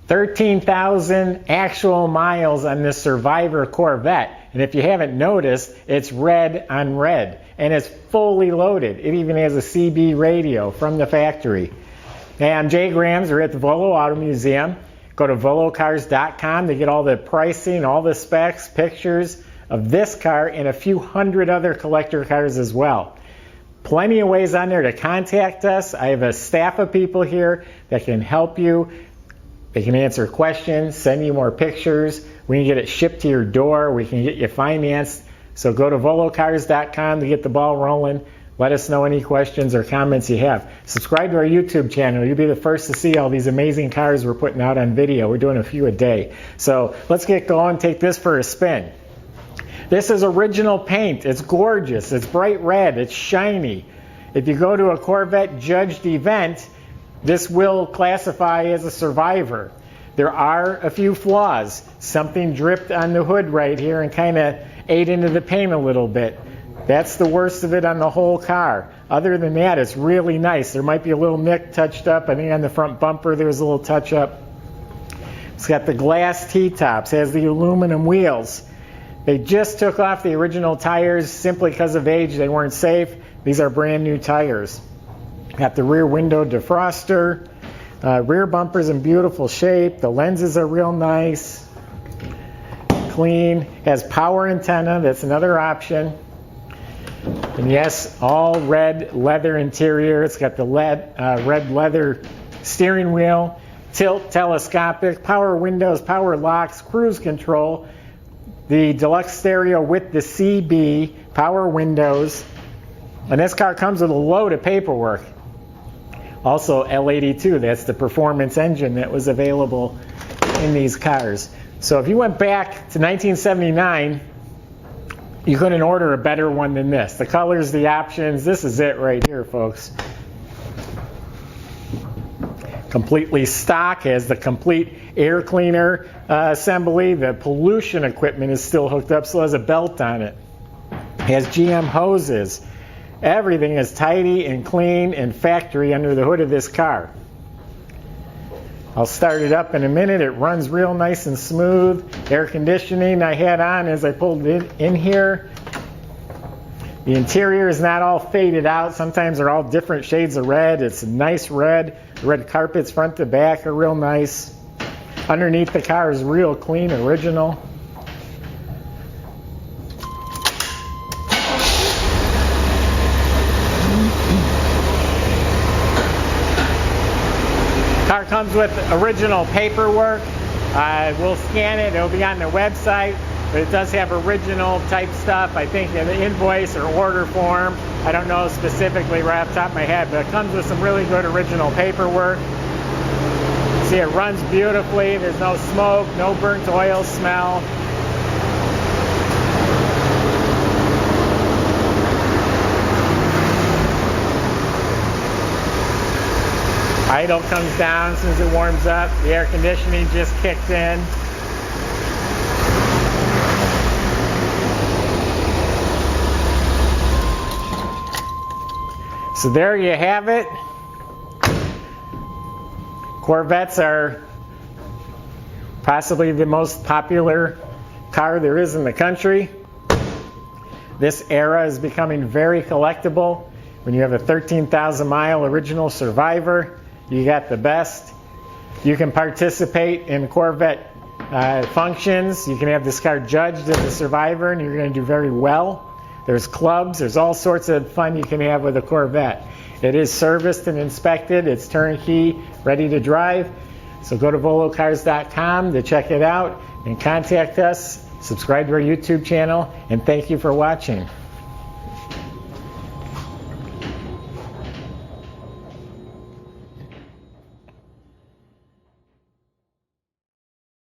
13,000 actual miles on this Survivor Corvette. And if you haven't noticed, it's red on red. And it's fully loaded. It even has a CB radio from the factory. Hey, I'm Jay Grams. We're at the Volo Auto Museum. Go to volocars.com to get all the pricing, all the specs, pictures of this car and a few hundred other collector cars as well. Plenty of ways on there to contact us. I have a staff of people here that can help you. They can answer questions, send you more pictures. We can get it shipped to your door. We can get you financed. So go to volocars.com to get the ball rolling. Let us know any questions or comments you have. Subscribe to our YouTube channel. You'll be the first to see all these amazing cars we're putting out on video. We're doing a few a day. So let's get going. Take this for a spin. This is original paint. It's gorgeous. It's bright red. It's shiny. If you go to a Corvette judged event, this will classify as a Survivor. There are a few flaws. Something dripped on the hood right here and kind of ate into the paint a little bit. That's the worst of it on the whole car. Other than that, it's really nice. There might be a little nick touched up. I think on the front bumper there's a little touch up. It's got the glass T-tops, has the aluminum wheels. They just took off the original tires simply because of age. They weren't safe. These are brand new tires. Got the rear window defroster. Rear bumper's in beautiful shape. The lenses are real nice. Clean. Has power antenna. That's another option. And yes, all red leather interior. It's got the red leather steering wheel, tilt, telescopic, power windows, power locks, cruise control, the deluxe stereo with the CB, power windows. And this car comes with a load of paperwork. Also L82, that's the performance engine that was available in these cars. So if you went back to 1979, you couldn't order a better one than this. The colors, the options, this is it right here, folks. Completely stock, has the complete air cleaner assembly. The pollution equipment is still hooked up, so has a belt on it. It has GM hoses. Everything is tidy and clean and factory under the hood of this car. I'll start it up in a minute. It runs real nice and smooth. Air conditioning I had on as I pulled it in here. The interior is not all faded out. Sometimes they're all different shades of red. It's a nice red. The red carpets front to back are real nice. Underneath the car is real clean, original. Car comes with original paperwork. We'll scan it. It'll be on the website. But it does have original type stuff. I think in the invoice or order form. I don't know specifically right off the top of my head, but it comes with some really good original paperwork. See, it runs beautifully. There's no smoke, no burnt oil smell. Idle comes down as soon as it warms up. The air conditioning just kicked in. So there you have it. Corvettes are possibly the most popular car there is in the country. This era is becoming very collectible. When you have a 13,000 mile original Survivor, you got the best. You can participate in Corvette functions. You can have this car judged as a Survivor and you're going to do very well. There's clubs, there's all sorts of fun you can have with a Corvette. It is serviced and inspected, it's turnkey, ready to drive. So go to volocars.com to check it out and contact us. Subscribe to our YouTube channel, and thank you for watching.